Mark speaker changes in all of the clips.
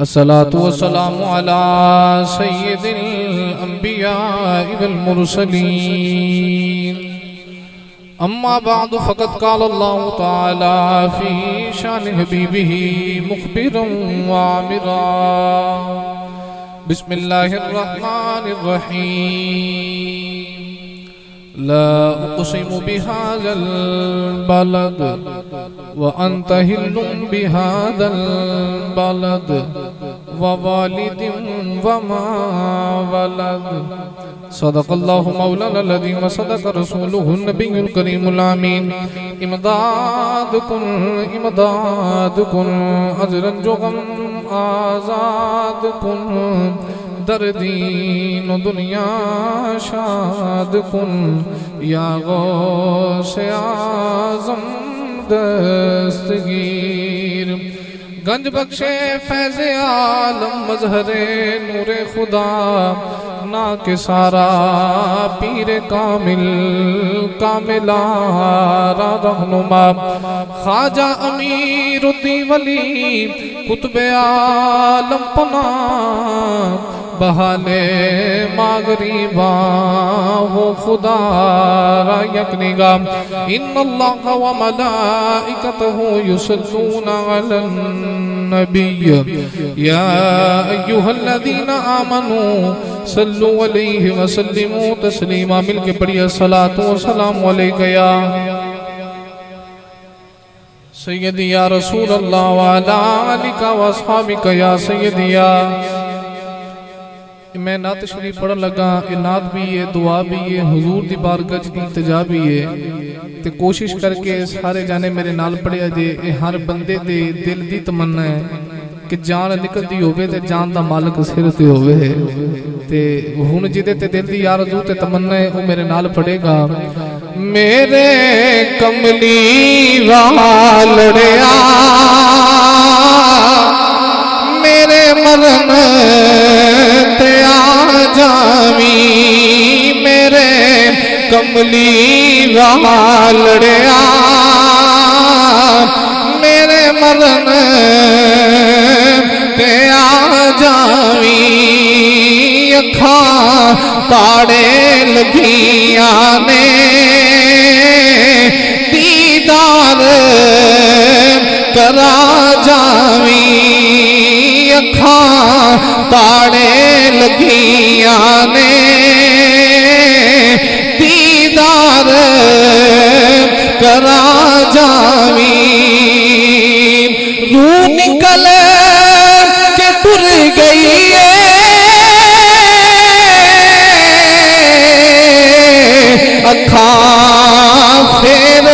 Speaker 1: अस्सलातु वस्सलामु अला सय्यिदिल अंबिया वल मुरसलीन अम्मा बादु फ़क़द क़ाल अल्लाहु तआला फ़ी शान हबीबिही मुख़बिरन व आमिरा बिस्मिल्लाहिर रहमानिर रहीम ला उक़सिमु बिहाज़ल बलद व अंत हिल्लुम बिहाज़ल बलद व वालिदिन व मा वलद सदक़ल्लाहु मौलाना अज़ीम व सदक़ रसूलुहुन नबियुल करीमुल अमीन इमदाद कुन अजरन जो गम आज़ाद कुन दर्दीन दुनिया शाद कुन या गौसे आज़म दस्तगीर गंज बख्शे फैज़े आलम मजहरे नूरे खुदा ना के सारा पीर कामिल कामिलारा रहनुमा ख्वाजा अमीरुद्दीन वली कुतुबे आलम पना बहाने मागरीबा हो खुदा यकनिगा इन्नल्लाह व मलाइकतहु युसल्लूना अलन नबी या अय्युहल्लज़ीना आमनू सल्लु अलैहि व सल्लिमू तस्लीमा मिलके पढ़िए सलातो व सलामु अलैका या सय्यदी या रसूल अल्लाह व अला आलिका व अस्हाबिका या सय्यदी या। मैं नात शरीफ पढ़न लगा, नात भी है, दुआ भी है, हुजूर दी बारगाह च इल्तिजा भी है ते कोशिश करके सारे जाने मेरे नाल पढ़िया जे। हर बंदे दे दिल दी तमन्ना है कि जान निकलदी होवे ते जान दा मालिक सिर ते होवे ते हुण जिदे ते दिल दी आरज़ू ते तमन्ना है वो मेरे नाल पढ़ेगा। मेरे कमली वालड़िया मेरे मरन ते आ जावी मेरे कमली वालड़िया मेरे मरन ते आ जावी अखा ताड़े लगिया ने दीदार करा जावी अखा ताड़े लगिया ने दीदार करा जावी रूह निकल के तुर गई अखा फेर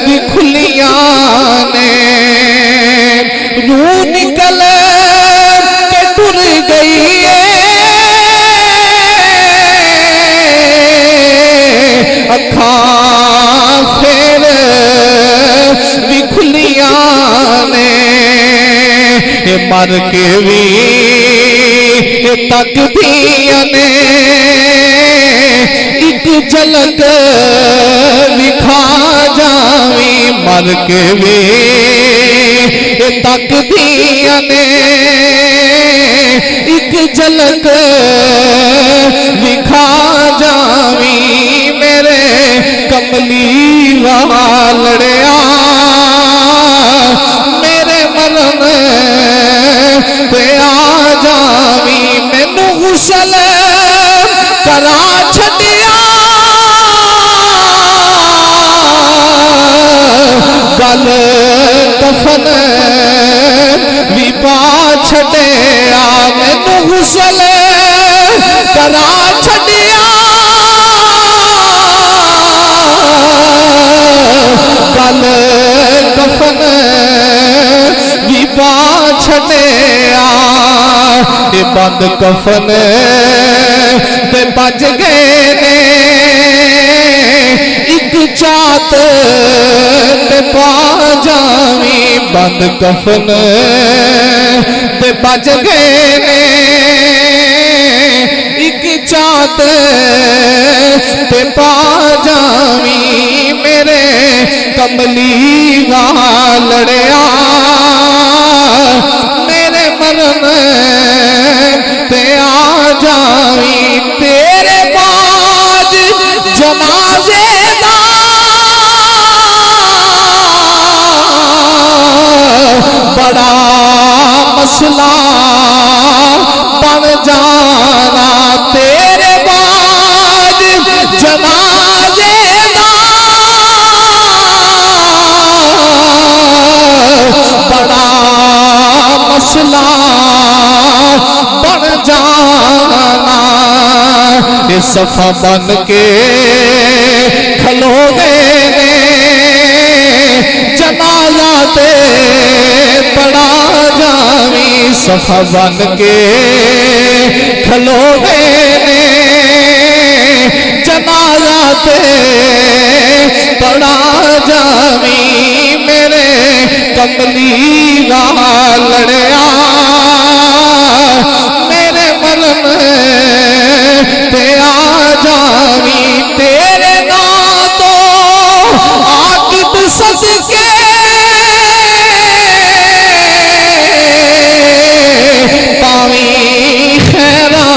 Speaker 1: दी खुलिया ने रूह निकल के तुर गई अखा फेर दी खुलिया ने मर के भी तक दिया ने एक झलक दिखा जावी मर के भी तक दिया ने एक झलक दिखा जावी मेरे कमली वालड़िया मेरे मरन पे आ जावी मैनू गुसल करा छड़िया गल कफन भी पा छड़िया मैनू गुसल करा छड़िया गल कफन भी पा छड़िया बंद कफन ते बज गए ने एक चात ते पा जावी बंद कफन ते बज गए ने एक चात ते पा जावी मेरे कमली वालड़िया मरन ते आ जावी तेरे बाद जनाजे दा बड़ा मसला बन जाना तेरे बाद जनाजे दा बड़ा मसला बन जाना। ये सफा बन के खलो गए ने जनाजा ते बड़ा जावी सफा बन के खलो गए ने जनाजा ते बड़ा जावी मेरे कमली लड़िया मेरे मरन ते आ जावी तेरे ना तो आकिब सदके पावी खैरा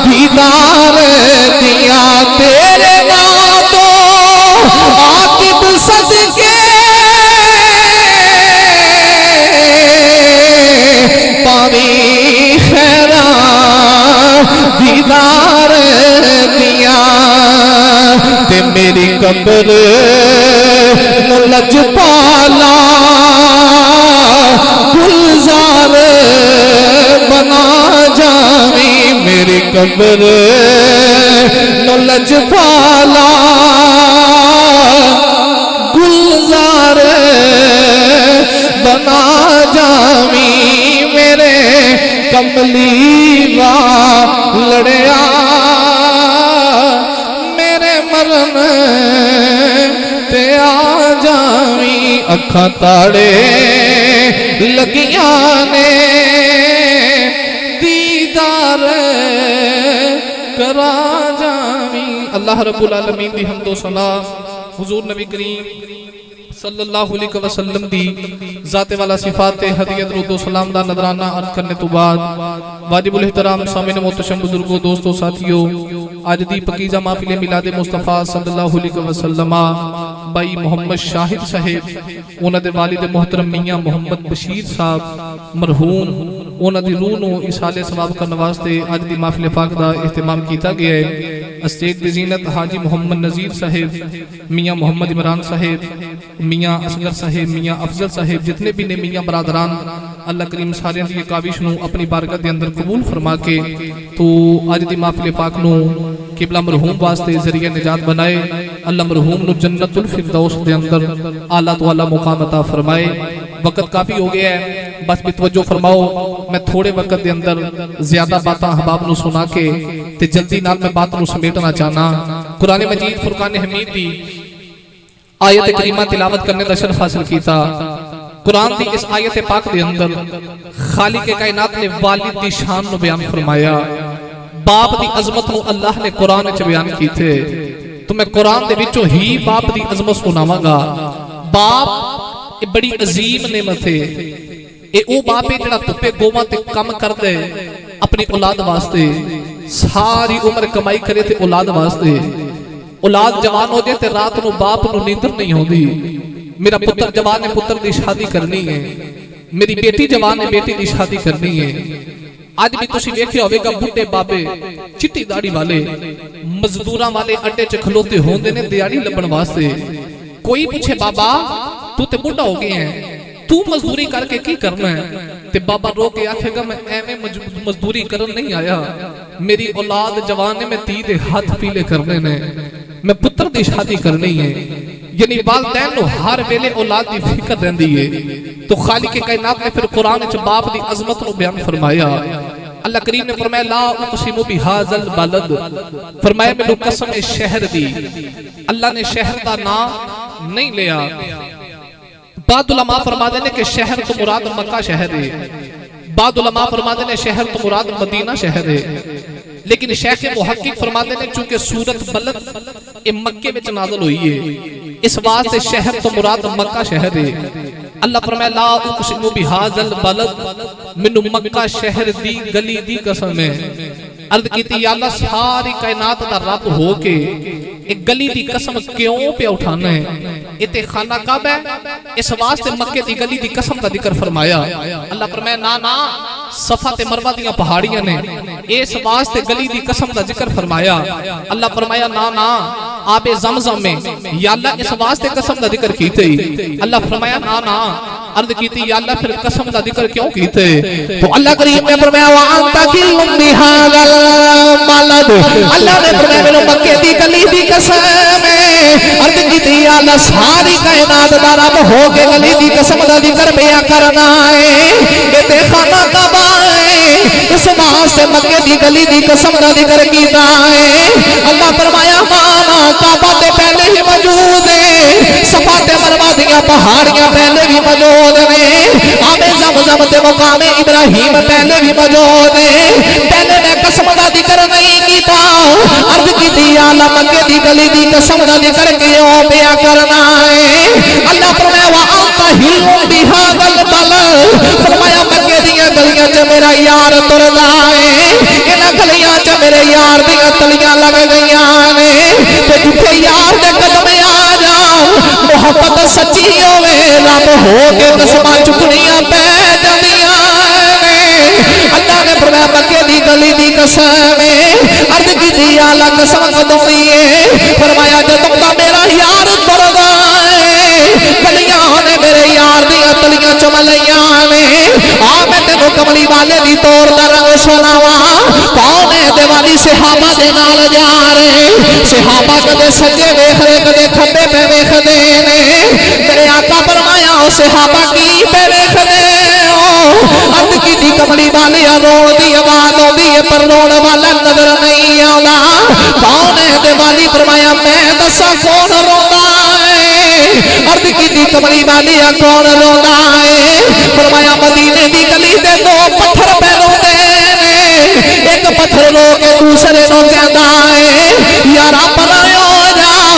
Speaker 1: दीदार दिया तेरे ना तो आकिब सदके पावी खैरा दीदार दिया ते मेरी कब्र लज पाला गुलजार बना जावी मेरी कब्र लज पाला गुलजार बना जावी मेरे कमली लड़िया मेरे मरन ते आ जावी अखा ताड़े लगिया ने दीदार करा जावी। अल्लाह रब्बुल आलमीन दी हमदो सना हुजूर नबी करीम सल्लल्लाहु अलैहि वसल्लम दी जाते वाला सिफात हदियत रुदो सलाम दा नजराना अर्ज करने तो बाद वाजिबुल एहतराम सामीन मोहतरम बुजुर्गों दोस्तों साथियों आज दी पकीजा महफिल मिलाद मुस्तफा सल्लल्लाहु अलैहि वसल्लम भाई मोहम्मद शाहिद साहेब उन्हां दे वालिद मोहतरम मियां मोहम्मद बशीर साहब मरहूम उन्हां दी रूह नूं इसाले सवाब करने वास्ते आज दी महफिल पाक दा इहतिमाम कीता गया है। स्टेज दी ज़ीनत हाजी मोहम्मद नज़ीर साहेब मियां मोहम्मद इमरान साहेब मियां असगर साहेब मियां अफजल साहेब जितने भी ने मियां बरादरान अल्लाह करीम सारे दी काविश नूं अपनी बारगाह दे अंदर कबूल फरमा के तो अज दी महफिल पाक नूं किबला मरहूम वास्ते जरिया निजात बनाए अल्लाह मरहूम नूं जन्नतुल फिरदौस दे अंदर आला तो आला मुकाम अता फरमाए। वक्त काफी हो गया है बस तवज्जो फरमाओ मैं थोड़े वक्त के अंदर ज्यादा बात अहबाब नूं सुना के ते जल्दी नाल मैं बात नूं समेटना चाहना। कुरान मजीद फुरकान हमीद दी आयत करीमा तिलावत करने का शर्फ हासिल कीता। कुरान दी इस आयत पाक दे अंदर खालिक कायनात ने वालिद दी शान नूं बयान फरमाया, बाप दी अजमत नूं अल्लाह ने कुरान विच बयान कीते। तो मैं कुरान दे विचों ही बाप दी अजमत सुनावांगा। बाप ये बड़ी अजीम नेमत है। ये ओ बाप है जिहड़ा धुप्पे गोवां ते काम करदे अपनी औलाद वास्ते, सारी उम्र कमाई करे ते औलाद वास्ते। औलाद जवान हो जाए ते रात नूं बाप नूं नींदर नहीं होंदी। मेरा पुत्र जवान है, पुत्र दी शादी करनी है। मेरी बेटी जवान है, बेटी दी शादी करनी है। आज भी तुसीं वेखिया होवेगा बुढ़े बाबे चिट्टी दाढ़ी वाले मजदूरां वाले अड्डे च खलोते होंदे ने दिहाड़ी लभण वास्ते। कोई पूछे बाबा तू ते बुढ़ा हो गया है, तू मजदूरी करके की करना है? ते बाबा रो के आखेगा मैं एवें मजदूरी करन नहीं आया, मेरी औलाद जवान है, मैं धी दे हाथ पीले करने ने, मैं पुत्र दी शादी करनी है। यानी वालिदैन नूं हर वेले औलाद दी फिक्र रहिंदी है। तो खालिक कायनात ने फिर कुरान च बाप दी अजमत नूं बयान फरमाया। अल्लाह करीम ने फरमाया ला उक़सिमु बिहाज़ल बलद, फरमाया मैनूं कसम है शहर दी। अल्लाह ने शहर दा नाम नहीं लिया। बाद उलमा फरमाते ने कि शहर तो मुराद मक्का शहर है, बाद उलमा फरमाते ने शहर तो मुराद मदीना शहर है। लेकिन शेख मुहक्किक फरमाते ने चूंकि सूरत बलद ए मक्के विच नाज़िल हुई है, इस वास्ते शहर तो मुराद मक्का शहर है। अल्लाह फरमाया ला उक़सिमु बिहाज़ल बलद, मैनू मक्का शहर दी गली दी कसम है। अर्ज की अल्लाह सारी कायनात दा रब हो के एक गली दी कसम क्यों पे उठाना है? इते खाना काबा है, इस वास्ते मक्के दी गली दी कसम का जिक्र फरमाया। अल्लाह फरमाया ना ना, सफा ते मरवा दी पहाड़ियां ने, इस वास्ते गली दी कसम का जिक्र फरमाया। अल्लाह फरमाया ना ना, आबे ज़मज़म में या अल्लाह इस वास्ते कसम का जिक्र कीते। अल्लाह फरमाया ना ना, अर्ज की या अल्लाह फिर कसम का जिक्र क्यों कीते? तो अल्लाह करीम ने फरमाया वा अंता किल्लुम बिहाज़ल बलद, अल्लाह ने फरमाया मैनू मक्के दी गली दी कसम है। अर्ज की या अल्लाह सारी कायनात दा रब हो के गली दी कसम दा जिक्र पिया करना है। इते खाना काबा है, इस वास्ते मक्के दी गली दी कसम दा जिक्र कीता है। अल्लाह फरमाया माना काबा ते पहले ही मौजूद है, सफा ते मरवा दी पहाड़ियां पहले भी मौजूद ने, आबे ज़मज़म ते मुकामे इब्राहिम पहले भी मौजूद है। पहले ने कसम दा जिक्र नहीं कीता। अर्ज की अल्लाह मक्के दी गली दी कसम दा जिक्र क्यों पिया करना है? अल्लाह फरमाया वा अंता हिल्लुम बिहाज़ल बलद, फरमाया मक्के दी गलियां च मेरा यार तुरदा है, इन्हां गलियां च मेरे यार दी तलियां लग गईयां ने। ते जिथे यार दे कदम आ जाओ, मोहब्बत सच्ची होवे, रब हो के कसमां चुकनियां पै जांदियां ने। अल्लाह ने फरमाया मक्के दी गली दी कसम है। अर्ज की अल्लाह कसम कदों दी है? फरमाया जदों दा मेरा यार तुरदा है, गलियां ने मेरे यार दी तलियां चुम लईयां ने। आ मैं तेनू कमली वाले दी तौर दा रंग सुनावा। कौन है दिवाली सहाबा दे नाल जा रहे, सहाबा कदे सज्जे वेख रहे कदे खब्बे पे वेखदे ने। मेरे आका फरमाया ओ सहाबा की पे वेखदे हो? अर्ज की कमली वाले रोण दी आवाज आउंदी है पर रोण वाला नजर नहीं आउंदा। कौन है दिवाली? फरमाया मैं दसा कौन रोंदा है? अर्ज की कमली वाली कौन रोंदा है? फरमाया मदीने दी गली दे दो पत्थर पे रोंदे ने, एक पत्थर रो के दूसरे नो कहंदा है यारा परायो जाओ,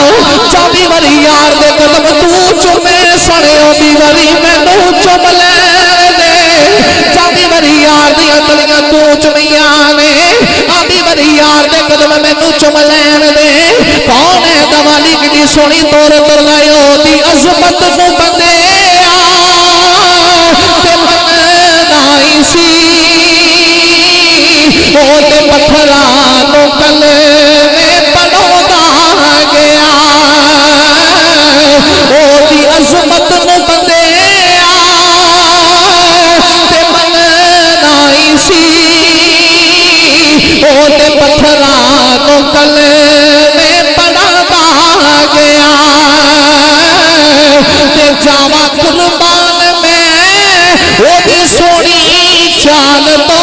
Speaker 1: 24 वारी यार दे कदम तू चुमे सड़े, ओदी वारी मैनू चुम ले दे। 24 वारी यार दी तलियां तू चुमियां ने, आधी वारी यार दे कदम मैनू चुम लैन दे। कौन है दिवाली कितनी सोहनी तौर तुर लाए, ओदी अज़मत नू बंदे ते मनदा ही सी, ओदे पत्थरां नू कले पढ़ौदा गया, ओदी अज़मत नू बंदे ते मनदा ही सी, ओदे पत्थरां नू कले पढ़ौदा गया। ते जावा कुर्बान में ओदी सोहनी चाल तो,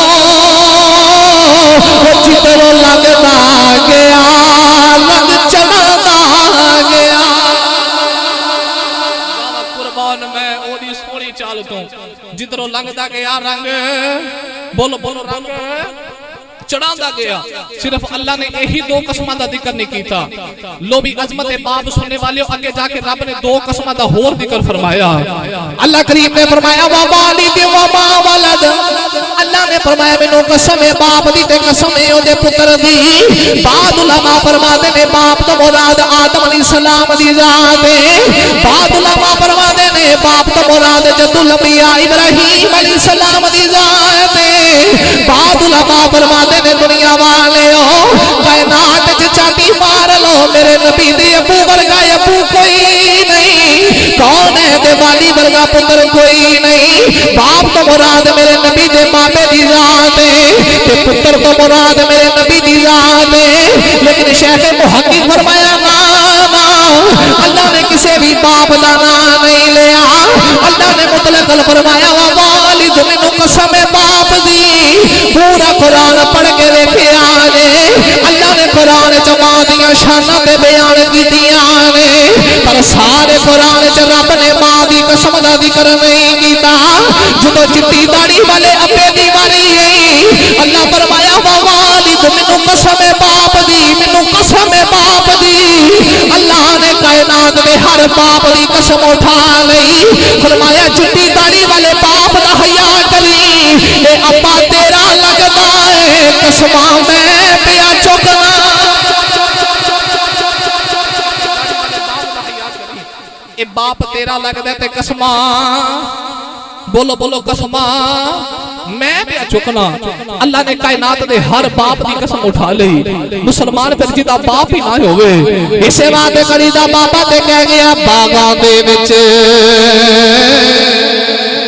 Speaker 1: जिधरों लगदा गया लग चढ़दा गया। कुर्बान में ओदी सोहनी चाल तो, जिधरों लगदा गया रंग, बोलो बोलो रंग चढ़ांदा गया। सिर्फ अल्लाह ने यही दो कसमां दा जिक्र नहीं कीता। लो भी अजमत बाप सुनने वाले आगे जाके रब ने दो कसमां दा होर जिक्र फरमाया। अल्लाह करीम ने फरमाया वा वालिद व मा वलद, अल्लाह ने फरमाया मैनू कसम है बाप दी ते कसम है ओदे पुत्र दी। बाद उलमा फरमाते ने बाप तो मुराद आदम अलैहिस्सलाम दी जात है। बाद उलमा फरमाते ने बाप तो मुराद जद्दुल अंबिया इब्राहीम अलैहिस्सलाम दी जात है। बाद उलमा फरमाते ने दुनिया वाले हो कायनात च चाटी मार लो, मेरे नबी दे अबू वर्गा अबू कोई नहीं। कौन है दिवाली वर्गा पुत्र कोई नहीं। बाप तो मुराद मेरे नबी दे मापे दी जात है, ते पुत्र तो मुराद मेरे नबी दी जात है। लेकिन शेख मुहक्किक फरमाया ना ना, अल्लाह ने किसी भी बाप का नाम नहीं लिया। अल्लाह ने मुतलक फरमाया वा वालिद, मैनू कसम है बाप दी। पूरा कुरान पढ़ के देखिया ने, अल्लाह ने कुरान च मां दियां शानां ते बयान कीतियां ने, पर सारे कुरान च रब ने मां दी कसम दा जिक्र नहीं कीता। जदों चिट्टी दाढ़ी वाले अब्बे दी वारी आई, अल्लाह फरमाया वा वालिद, मैनू कसम है बाप दी, मैनू कसम है बाप दी। अल्लाह ने कायनात में हर
Speaker 2: हर बाप दी कसम उठा लई। फरमाया चिट्टी दाढ़ी वाले बाप दा हया करी, ए अब्बा तेरा लगदा है कसमा मैं पिया चुकना। ए बाप तेरा लगदा ते कसमा, बोलो बोलो कसमा मैं पिया चुकना। अल्लाह ने कायनात दे हर बाप की कसम उठा ली। मुसलमान फिर जिदा बाप ही ना होवे, इसे बात करी दा बाबा ते कह गया बागा दे विच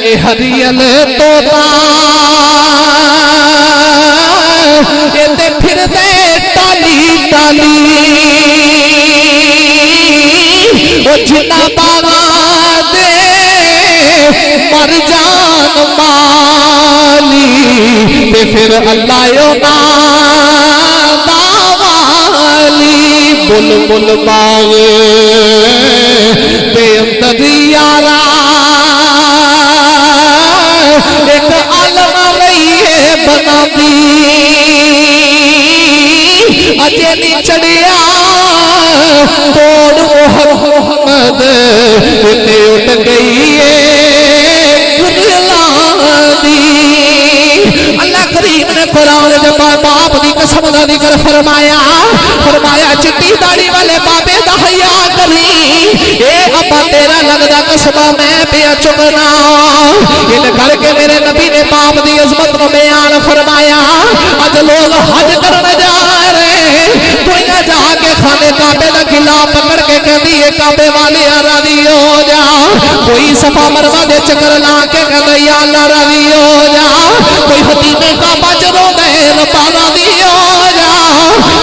Speaker 2: ए हरियल तोता ए ते फिरदे टाली टाली, ओ जिन्ना बागा दे मर जान माली, ते फिर अल्लाह ना दावाली। बुल बुल बाग ते अंदर यारा एक आलम रही बना दी, अजे नी चढ़िया तोड़ मोहम्मद ते उठ गई अल्लाह करीम ने कुरान जब बाप की कसम का जिक्र फरमाया, फरमाया चिट्टी दाढ़ी वाले बाबे दा हया करी, ए अब्बा तेरा लगदा कसमा मैं पिया चुकना। इन करके मेरे नबी ने बाप की अजमत को बयान फरमाया। अज लोग हज करने जा रहे, दुनिया जाके खाने काबे का किला पकड़ के कहती है काबे वाले राजी हो जा, कोई सफा मरवा दे चक्कर ला के कहते या अल्लाह राजी हो जा, कोई हतीमे काबा च रोंदा है रब्बा राजी हो जा,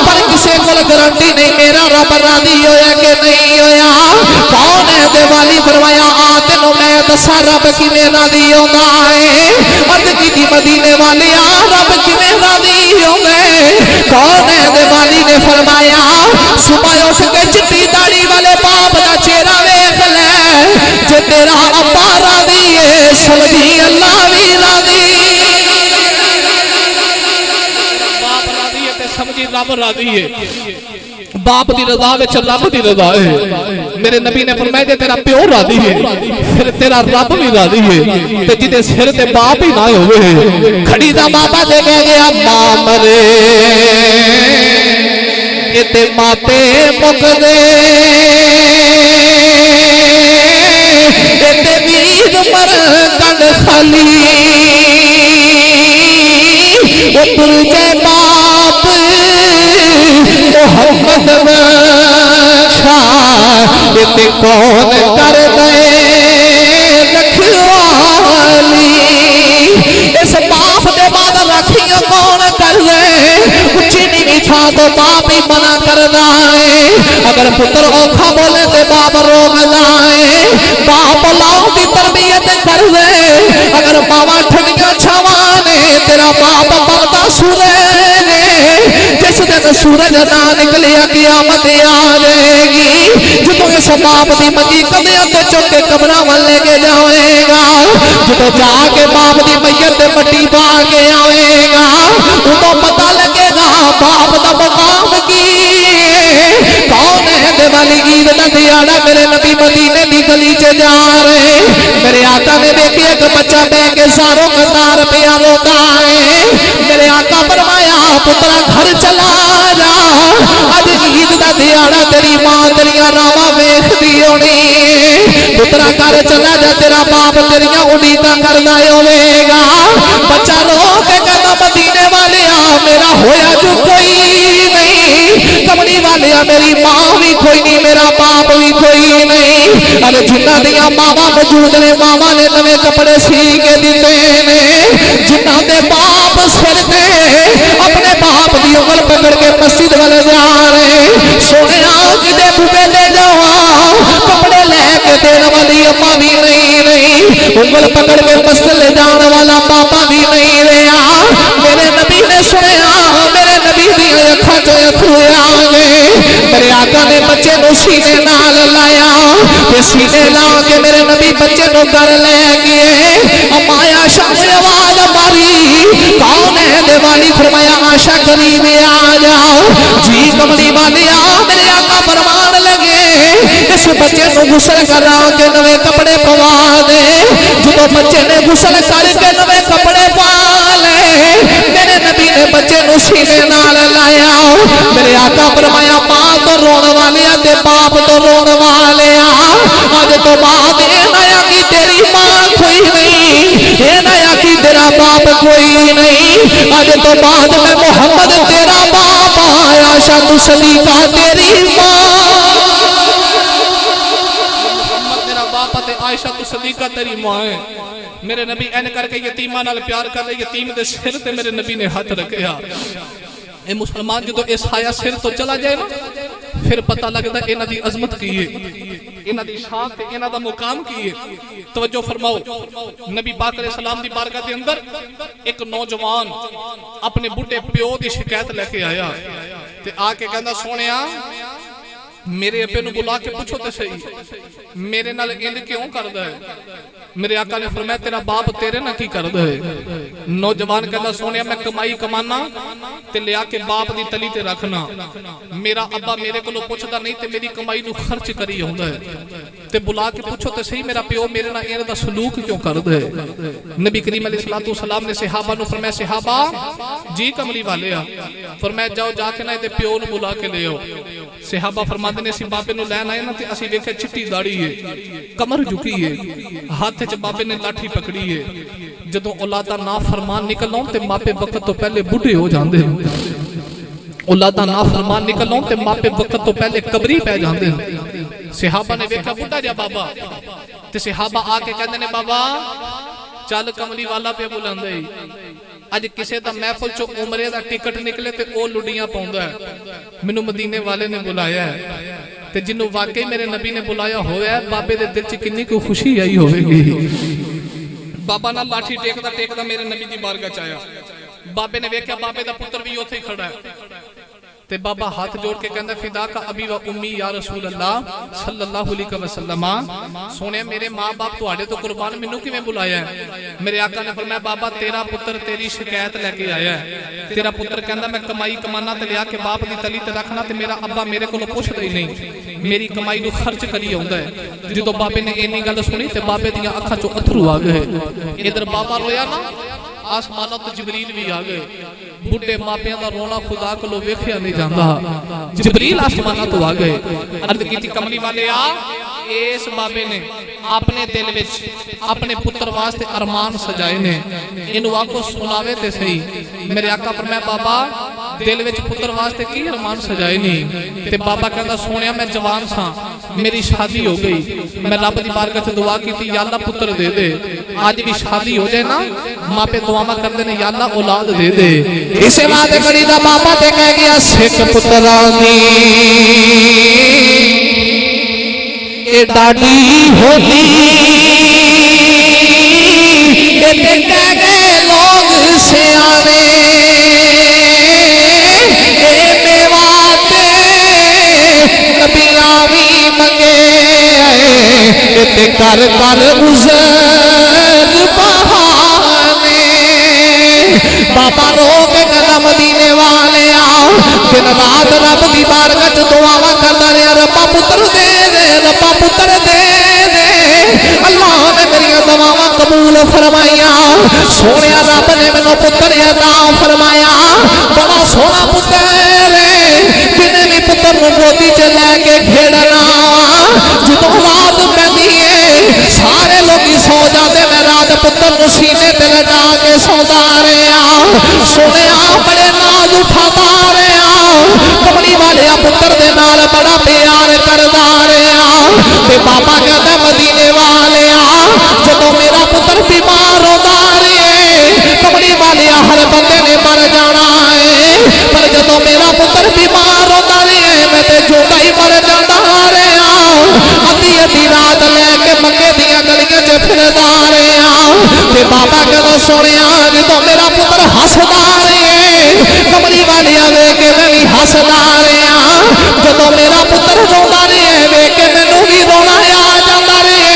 Speaker 2: पर किसी को गारंटी नहीं मेरा रब राजी होया कि नहीं होया। कौन है दिवाली फरमाया आ तेनों मैं दसा रब किवें राजी होंदा है। अर्ज की मदीने वाले आ रब किवें राजी होंदा है। कौन है दिवाली ने फरमाया सुबह उठ के चिट्टी दाढ़ी वाले बाप का चेहरा वेख ले, जे तेरा अब्बा राजी है समझी अल्लाह भी राजी, बाप राजी है ते समझी रब राजी है। बाप की रजा विच रब की रजा है। मेरे नबी ने फरमाया जे तेरा प्यो राजी है फिर तेरा रब भी राजी है। ते जिदे सिर ते बाप ही ना होवे, खड़ी दा बाबा दे कह गया मां मरे इते माते मुक दे, इते वीर मर कन खाली, ओ तुरजे बाप मोहम्मद बख्शा, इते कौन कर दे रखवाली। इस बाप दे बाद राखियां कौन कर दे, उच्ची नीवी था तो बाप ही मना करना है। अगर पुत्र औखा बोले तो बाप रोकना है। बाप लाओ की तरबियत कर दे, अगर मावा ठंडिया छावा ने तेरा बाप बनता सूरज, जिस दिन सूरज ना निकलिया कियामत आ जाएगी। जो इस बाप की मंजी कमिया तो चुक के कमरा वाल लेके जाएगा, जो जाके बाप की मैयत मट्टी पा के आएगा, उनको पता लगेगा बाप का मुकाम की। कौन है दिवाली ईद का दिहाड़ा मेरे नबी मदीने की गली च जा रहे, मेरे आका ने देखे एक बच्चा बह के सारों कतार पे रोता है। मेरे आका फरमाया पुत्रा घर चला जा, अज ईद का दिहाड़ा तेरी मां तेरिया रावा वेखदी होनी, पुत्रा घर चला जा तेरा बाप तेरिया उम्मीदां करदा होवेगा। बच्चा रो के कहता मदीने वाले मेरा होया जो कोई नहीं, कमली वाले मेरी मां भी कोई नहीं मेरा बाप भी कोई नहीं। अरे जिन्ना दिया मावा मौजूद ने मावा ने नवे कपड़े सी के दिते ने, जिन्ना दे बाप सिर ते अपने बाप की उंगल पकड़ के मस्जिद वाले जा रहे, सोने किते बुके ले जावा कपड़े लेके देने वाली अम्मा भी नहीं, उंगल पकड़ के मस्जिद ले जाने वाला पापा भी नहीं रहा। मेरे नबी ने सुनिया, मेरे नबी दी अखां चों अथरू आ गए। मेरे आका ने बच्चे को सीने नाल लाया, ते सीने ला के मेरे नबी बच्चे को घर ले गए। अमाया शाम आवाज मारी कौन है दिवाली फरमाया आशा करीब आ जाओ जी, कमली वाले मेरे आका फरमान लगे इस बच्चे को गुसल करा के नवे कपड़े पवा दे। जो बच्चे ने गुसल करके नवे कपड़े पा ले, मेरे नबी ने बच्चे को सीने नाल लाया। मेरे आका फरमाया मां तो रोन वाले ते बाप तो रोन वाले। आज तो बाद ये नया की तेरी मां कोई नहीं, ये नया की तेरा बाप कोई नहीं। आज तो बाद में मोहम्मद तेरा बाप आया, शादू सलीका तेरी मां।
Speaker 1: आयशा तो सदीका तेरी मां है। मेरे नबी एन करके यतीमा नाल प्यार कर रहे, यतीम दे सिर ते मेरे नबी ने हाथ रखा। ए मुसलमान जो इस हाया सिर तो चला जाए ना, फिर पता लगता इन्हां दी अजमत की है, इन्हां दी शान ते इन्हां दा मुकाम की है। तवज्जो फरमाओ, नबी पाक अलैहि सलाम दी बारगाह दे अंदर एक नौजवान अपने बुढ़े प्यो दी शिकायत लेके आया ते आके कहंदा सोहणिया मेरे अब्बे नूं बुला के पूछो तो सही, मेरे नाल इंज क्यों करदा है? मेरे आका ने फरमाया तेरा बाप तेरे नाल की करदा है? नौजवान कहंदा सोहणिया मैं कमाई कमाना ते लिया के बाप दी तली ते रखना, मेरा अब्बा मेरे कोलों पुछदा नहीं ते मेरी कमाई नूं खर्च करी आउंदा है, ते बुला के पूछो तो सही मेरा प्यो मेरे नाल इंज दा सलूक क्यों करदा है? नबी करीम अलैहि सलाम ने सहाबा नूं फरमाया सहाबा जी कमली वाले आ, फरमाया जाओ जाके ना इहदे प्यो नूं बुला के ले आओ। सहाबा फरमाते ने बाबे नूं लैन आए ना ते असीं वेखिया चिट्टी दाढ़ी है, कमर झुकी है, हाथ च बाबे ने लाठी पकड़ी है। जदों औलादा ना फरमान निकल आउण ते मापे वक्त तो पहले बुढ़े हो जांदे ने, औलादा ना फरमान निकल आउण ते मापे वक्त तो पहले कबरी पै जांदे ने। सहाबा ने वेखिया बुढ़ा जा बाबा ते सहाबा आके कहंदे ने बाबा चल कमली वाला पे बुलांदे अज किसी का महफिल चो उमरे का टिकट निकले तो वह लुडियां पाउंदा है। मैनू मदीने वाले ने बुलाया है ते जिन्हों वाकई मेरे नबी ने बुलाया होया बाबे दे दिल च कितनी को खुशी आई होगी। बाबा ना लाठी टेकदा टेकदा मेरे नबी की बारगाह च आया। बाबे ने वेख्या बाबे का पुत्र भी उत्थे ही खड़ा है ते बाबा हाथ जोड़ के कहंदा फिदा का अबी व उम्मी या रसूल अल्लाह सल्लल्लाहु अलैहि वसल्लम, सोने मेरे मां बाप तुहाडे तो कुर्बान मैनू किवें बुलाया है? मेरे आका ने फरमाया बाबा तेरा पुत्र तेरी शिकायत लेके आया है। तेरा पुत्र कहंदा मैं कमाई कमाना ते लिया के बाप दी तली ते रखना ते मेरा अब्बा मेरे कोलों पुछदा ही नहीं, मेरी कमाई नूं खर्च करी आउंदा है। जदों बाबे ने इन्नी गल सुनी ते बाबे दीयां अखां चों अथरू आ गए। इधर बाबा रोया ना, आसमानों तो जिबरील भी आ गए। बुढ़े मापियां दा रोना खुदा कोलों वेखिया नहीं जांदा, जिबरील आसमानों तो आ गए। अर्ज कीती कमली वाले आ, इस बाबे ने अपने दिल विच अपने पुत्र वास्ते अरमान सजाए ने, इनू आखो सुनावे ते सही। मेरे आका फरमाया बाबा दिल विच पुत्र वास्ते की अरमान सजाए नहीं? ते बाबा कहंदा सोनिया मैं जवान सा, मेरी शादी हो गई, मैं रब दी बारगाह च दुआ कीती या अल्लाह पुत्र दे दे। आज भी शादी हो जाए ना मापे दुआवां करदे ने या अल्लाह औलाद दे दे।
Speaker 2: इसे बात करी दा बाबा ते कह गया सिख पुत्रा दी ए डाडी होती ए ते कह गए लोग सियाने ए मेवाते नबियां भी मंगे ए ते कर कर गुज़र बहाने। बाबा रोक कदम मदीने वाले आओ, दिन रात रब की बारगाह च दुआवां करदा रहा, रब्बा पुत्र दे दे, रब्बा पुत्र दे दे। अल्लाह ने मेरी दुआवां कबूल फरमाइया। सोने रब ने मैनू पुत्र अता फरमाया, बड़ा सोहना पुत्र है, जिन्हें भी पुत्र नूं गोदी च लैके खेड़ना। जदों रात पैंदी है सारे लोग सौ जाते, मैं रात पुत्र नूं सीने ते लटा के सौंदा रहा। सोने बड़े नाज उठाता रहा, कमली वाले पुत्र दे नाल बड़ा प्यार करदा रहा। ते बाबा कहता मदीने वाले जदों मेरा पुत्र बीमार होता रहे, कमली वाले हर बंदे ने मर जाना है, पर जदों मेरा पुत्र बीमार होता रहे मैं ते जोड़ा ही मर जाता रहा। अद्धी अद्धी रात लैके मंगे दियां गलियां च फिरदा रहा। ते बाबा कहता सोने जदों मेरा पुत्र हसदा रहे, कमली वाले वेख के मैं भी हसदा रहा। जदों मेरा पुत्र रोंदा रहे वेख के मैनू भी रोना आ जाता रहे।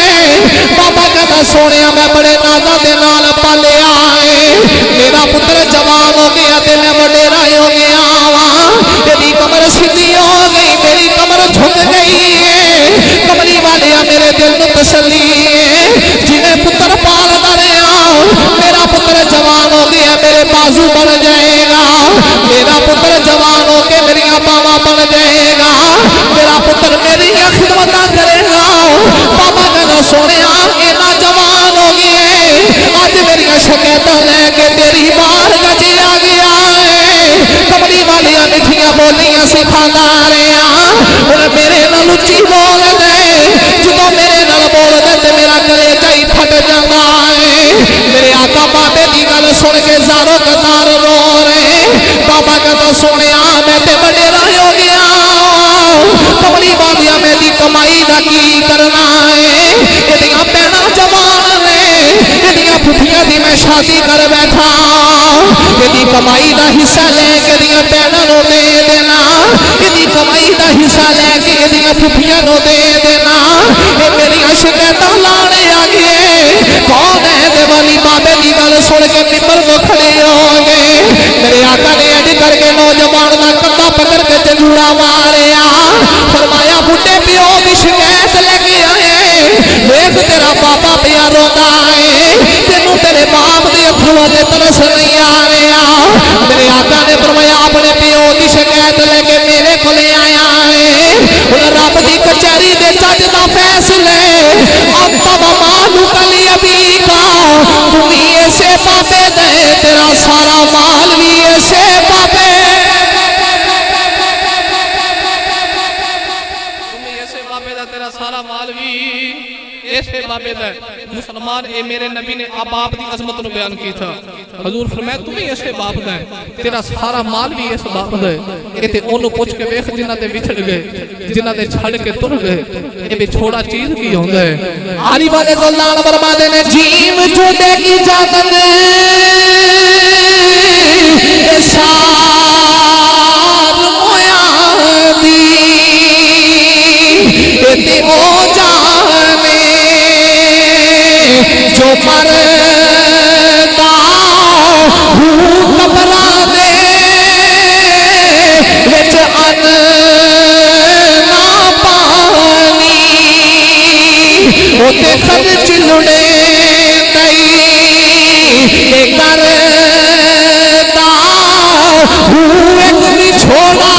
Speaker 2: बाबा कहता सोने मैं बड़े नाजा दे नाल पालिया है, मेरा पुत्र जवान हो गया ते मैं वडेरा हो गया वा, तेरी कमर सीधी हो गई, मेरी कमर झुक गई है। बाजू बन जाएगा, मेरा पुत्र जवान होके मेरी बावा बन जाएगा, मेरा पुत्र मेरी खिदमत करेगा। बाबा कहना सोने इना जवान हो गए, अज मेरी शिकायत लेके तेरी बार गजी आ गया है। कमली वालिया मिठिया बोलियां सिखाना रहा, और मेरे नाल उच्ची बोल दे, जो मेरे नाल बोल दे ते मेरा कलेजा ही फट जाता है। मेरे आका बाबे की गल सुन के जारो कतार रो रहे। बाबा कहता सोने मैं ते वडेरा हो गया, कमली वालिया मेरी कमाई का की करना है। एदियां भैणां जवान ने, एदियां फुफियां दी मैं शादी कर बैठा, एदी कमाई का हिस्सा लेके एदियां भैणां नूं दे देना, एदी कमाई का हिस्सा लेके एदियां फुफियां नूं दे देना। ये मेरियां शिकायतां लाने आ गए। कौन है देवाली बाबे की गल सुन के निबर को खड़े हो गए। मेरे आका ने अज करके नौजवान का कंधा पकड़ के झंझूड़ा मारिया, फरमाया बुढ़े प्यो की शिकायत लेके आए, देख तेरा पापा पिया रोंदा है, तेनू तेरे बाप के अथरुआं ते तरस नहीं आ रहा। मेरे आका ने फरमाया अपने प्यो की शिकायत लेके मेरे को आया है, हुण रब की कचहरी दे जज दा फैसले अब मालू कली अभी का, तुम ऐसे बाबे दे तेरा सारा माल भी ऐसे बाबे,
Speaker 1: तेरा सारा माल भी ऐसे बाबे दा। मुसलमान ए मेरे नबी ने आप बाप की अजमत नु बयान की था। हजूर फरमाया तू भी ऐसे बाप दा है, तेरा सारा माल भी ऐसे बाप दा है। ए ते ओनु पूछ के देख जिन्हां ते विछड़ गए, जिन्हां ते छड़ के तुर गए, ए विछोड़ा चीज की होंदा है।
Speaker 2: आरी वाले को लाल बरमादे ने जीम जुदे की जागन सार मोया दी ते ओ जाने जो मरदा हूँ कबरा दे विच अन ना पानी ओते खर्च लुड़े नहीं करदा हूँ एक छोड़ा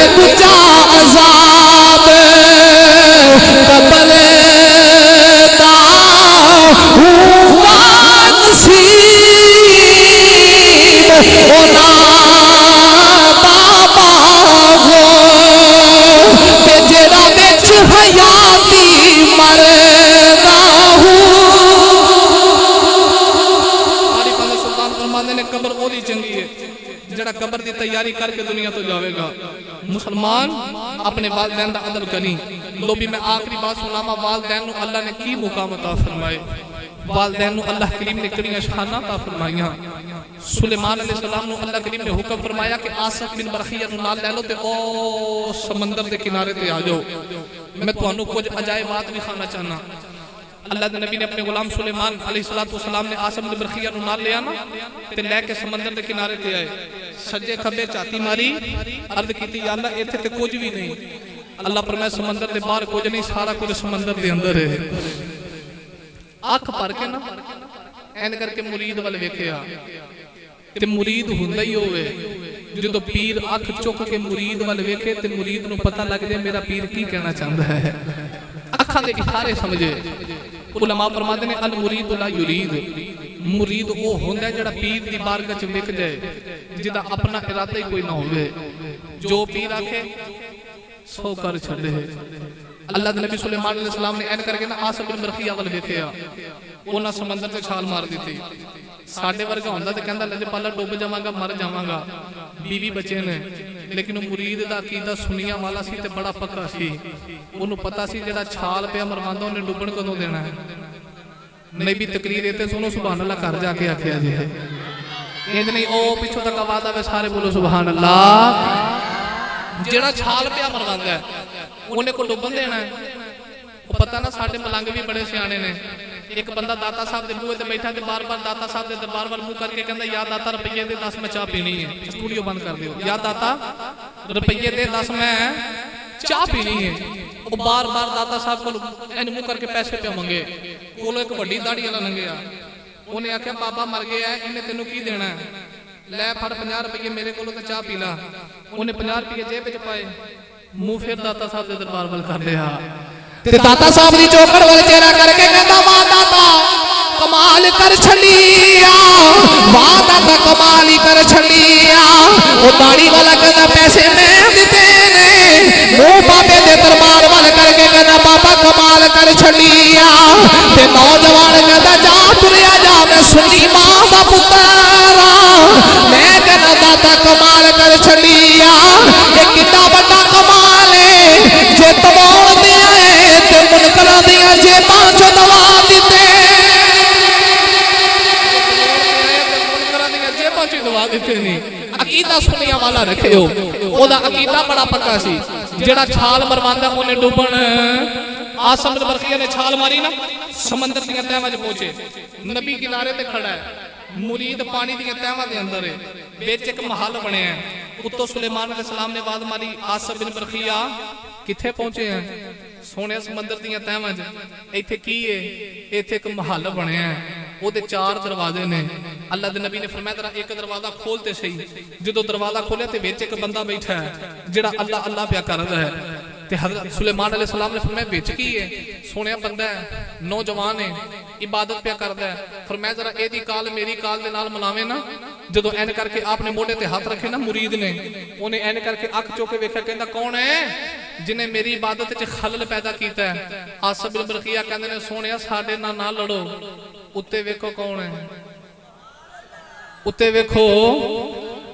Speaker 2: दूजा अजाब कब्र दा हुआ नसीब ओना बाबा हो ते जेड़ा विच हयाती मरदा हूं।
Speaker 1: सुल्तान फरमाते ने कब्र ओदी चंगी है जड़ा कब्र की तैयारी करके दुनिया तो जाएगा। मुसलमान अपने वालदैन का अदब करी। लो भी मैं आखिरी बात सुनावा, वालदैन नू अल्लाह ने की मुकाम अता फरमाए। वालदैन नू अल्लाह करीम ने कितनी शाना अता फरमाइयां। सुलेमान अलैहिस्सलाम नू अल्लाह करीम ने हुक्म फरमाया कि आसिफ बिन बरखिया नू नाल ले लो ते ओ समंदर के किनारे ते आ जाओ, मैं तुहानू कुछ अजायब बात दिखाना चाहना। अल्लाह के नबी ने अपने गुलाम सुलेमान अलैहिस्सलाम ने आसिफ बिन बरखिया नू नाल लिया ना ते लेके समंदर के किनारे ते आए। सज्जे खब्बे झाती मारी, अर्ज की अल्लाह इत्थे ते कुछ भी नहीं। अल्लाह फरमाया समंदर के बाहर कुछ नहीं, सारा कुछ समंदर के अंदर है। अख भर के ना ऐन करके मुरीद वाल वेखिया ते मुरीद हुंदा ही होवे। जो पीर अख चुक के मुरीद वाल वेखे ते मुरीद नू पता लग जाए मेरा पीर की कहना चाहता है। अखां दे इशारे समझे। उलमा फरमाते ने अल मुरीद ला युरीद, मुरीद वो होंदा जेड़ा पीर दी बारगाह च विक जाए, जिदा अपना इरादा ही कोई ना होवे। जो पीर आखे सो कर छड़े। अल्लाह दे नबी सुलेमान अलैहिस्सलाम ने ऐन करके ना आसिफ बिन बरखिया वाल वेखिया, उन्हां समंदर ते छाल मार दी। साडे वर्गा होंदा ते कहंदा लजपाला डुब जावांगा, मर जावांगा, बीवी बच्चे ने। लेकिन मुरीद दा अकीदा सुनिया वाला सी ते बड़ा पक्का सी। उन्होंने पता सी जेड़ा छाल पिया मरवांदा उन्हें डुबण कदों देना है। नहीं भी तकरीर इत्थे सुनो सुभान अल्लाह घर जाके आखिया जी है इंज नहीं ओ पिछों तक आवाज आवे सारे बोलो सुभान अल्लाह। जेड़ा छाल पिया मरवांदा है उन्हें को डुबण देना है। वो पता ना साडे मलंग भी बड़े सियाणे ने। एक बंदा दाता साहब के बूहे ते बैठा ते बार बार दाता साहब के दरबार वाल मुंह करके कहंदा या दाता रुपये दे 10 मैं चाह पीनी है। स्टूडियो बंद कर दियो। या दाता रुपये दे 10 मैं चाह पीनी है। बार बार दाता साहब को मुंह करके पैसे पे मंगे कोलो एक वड्डी दाढ़ी वाला लंघिया उन्हें आख्या बाबा मर गया इन्हें तेनों की देना लै फड़ 50 रुपये मेरे को चाह पी ला उन्हें 50 रुपये जेब च पाए मुंह फिर दाता साहब के दरबार वाल कर दिया
Speaker 2: दाता साहब की चौकड़ वाल चेहरा करके कहता वाह दाता कमाल कर छलिया वाह दाता कमाल ही कर छलिया वो दाढ़ी वाला कहता पैसे मैं दिते ने मुंह बाबे दे दरबार वाल करके कहता बाबा कमाल कर छलिया ते नौजवान कहता जा तुरिया जा मैं सुनी मां दा पुत्रा मैं कहता दाता कमाल कर छलिया ये कितना बड़ा कमाल है जे तवाण दिया है ते मुनकरां दियां जेबां चों दवा दिते अकीदा सुनिया वाला रखियो ओदा अकीदा बड़ा पक्का सी जेड़ा छाल मरवांदा ओने डुबण आसम बिन बरखिया ने छाल मारी ना समंदर दी तहवां च पहुंचे नबी किनारे ते खड़ा है मुरीद पानी दी तहवां दे अंदर है विच एक महल बनया है उत्तो सुलेमान अलैहिस्सलाम ने आवाज मारी आसम बिन बरखिया किथे पहुंचे हैं सोने समंदर दी तहवां च इत्थे की है इत्थे एक महल बनया है ओदे 4 दरवाजे ने अल्लाह दे नबी ने फरमाया जरा एक दरवाजा खोलते सही जो दरवाजा खोलिया ते विच एक बंदा बैठा है जेड़ा अल्लाह अल्लाह प्या करदा है ते हज़रत सुलेमान अलैहिस्सलाम ने फरमाया विच की है सोनिया बंदा है नौजवान है इबादत प्या करदा है फरमाया जरा एदी काल मेरी काल दे नाल मिलावे ना जदों एन करके आपने मोढे ते हाथ रखे ना मुरीद ने ओने एन करके अख चोके वेख्या कहंदा कौन है जिन्हें मेरी इबादत च खलल पैदा कीता है आसम बिन बरखिया कहंदे ने सोनिया साडे नाल ना लड़ो उत्ते वेखो कौन है उत्ते वेखो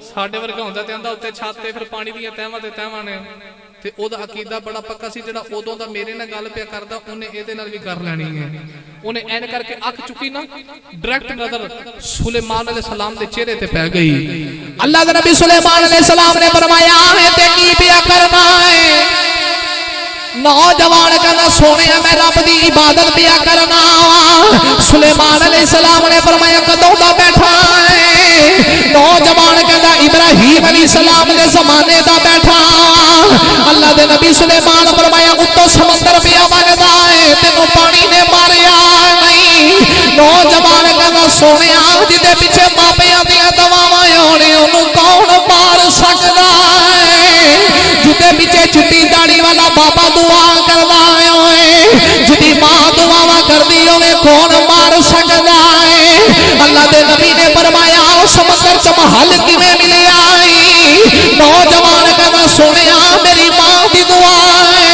Speaker 2: साडे वर्गा हुंदा ते आंदा उत्ते छत ते फिर पानी दी तहवां ते तहवां ने ते ओदा अकीदा बड़ा पक्का सी जेड़ा उदों दा मेरे नाल गल पिया करदा ओने इहदे नाल भी कर लैनी है ओने एन करके अख चुकी ना डायरेक्ट नजर सुलेमान अलैहिस्सलाम दे चेहरे ते पै गई अल्लाह दे नबी सुलेमान अलैहिस्सलाम ने फरमाया है ते की पिया करना है नौजवान कहना सोने मैं रब दी इबादत पिया करना सुलेमान अलैहिस्सलाम ने फरमाया कदों दा बैठा है नौजवान कहना इब्राहीम अलैहिस्सलाम दे जमाने दा बैठा अल्लाह दे नबी सुलेमान फरमाया उत्तों समंदर पिया वगदा है तेनों पानी ने मारिया नहीं नौजवान कहना सोने जिदे पीछे मापियां दी दवावां होने ओनू कौन मार सकदा है जिदे पीछे चिट्टी दाढ़ी वाला बाबा दुआ करदा है जिदी मां दुआवां करदी होवे कौन मार सकदा है अल्लाह दे नबी ने फरमाया समंदर च महल किवें मिलिया नौजवान कहना सुनिया मेरी मां दी दुआ है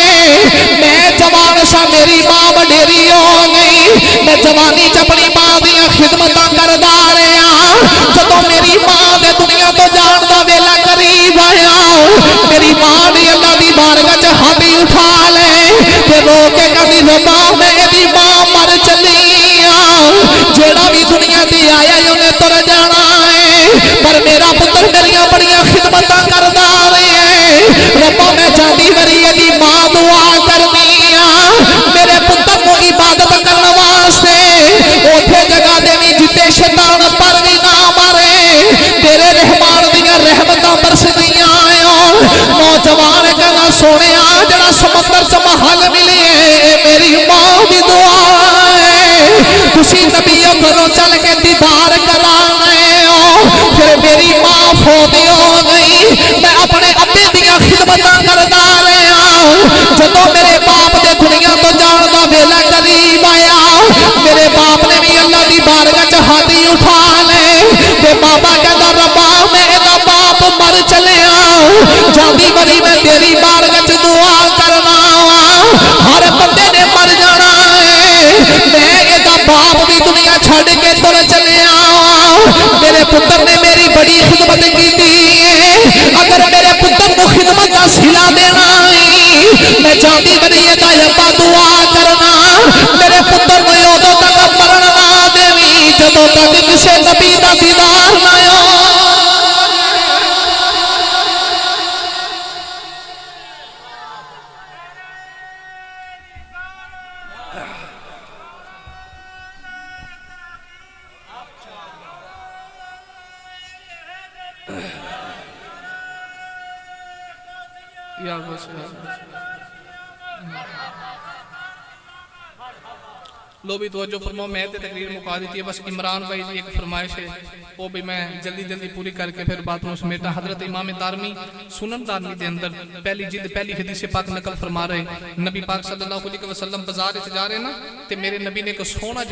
Speaker 2: मैं जवान सा मेरी मां वडेरी हो गई मैं जवानी च अपनी मां दी खिदमतां करदा रहा जदों मेरी मां दे दुनिया तो जान दा वेला करीब आया मेरी मां ने अल्लाह दी बारगाह च हाथ उठा ले ते रो के कहदी रब्बा मैं एदी मां मर चली जेड़ा भी दुनिया ते आया उन्हें तुर जाना है पर मेरा पुत्र मेरिया बड़ियां खिदमतां करदा रहे रब्बा मैं जांदी वरी एदी मां दुआ करनी मेरे पुत्र को इबादत करने वास्ते ओथे जगह देवी जिते शैतान पर भी ना मारे तेरे रहमान दियां रहमतां बरसदियां नौजवान कहना सोने जरा समंदर च महल मिली है मेरी मां दी दुआ है तुसी नबी घरों चल के दीदार कराने हो फिर मेरी मां फोती हो गई मैं अपने अब्बे दियां खिदमतां करदा रहा जदों मेरे बाप दे दुनिया तो जान दा वेला करीब आया मेरे बाप ने भी अल्लाह दी बारगाह च हाथ उठा ले ते बाबा कहंदा रब्बा मैं एदा बाप मर चलिया जांदी वरी मैं तेरी बारगाह च दुआ करना हर बंदे ने मर जाना है मैं एदा बाप भी दुनिया छड़ के तुर चलिया मेरे पुत्र ने मेरी बड़ी खिदमत की अगर मेरे पुत्र को खिदमत का सिला देना मैं जाती बनी अब्बा दुआ करना मेरे पुत्र को उदों तक मरण ना देवी जदों तक किसी नबी का दीदार ना हो
Speaker 1: या बस लो भी तवज्जो फरमाओ, मैं तो तकरीर मुका दी है, बस इमरान भाई की एक फरमाइश है वो भी मैं जल्दी जल्दी पूरी करके फिर बात में समेटा। हजरत इमाम दारमी सुनन दारमी के अंदर पहली जिद पहली हदीस पाक नकल फरमा रहे, नबी पाक सल्लल्लाहु अलैहि वसल्लम बाजार जा रहे ना, तो मेरे नबी ने एक सोहना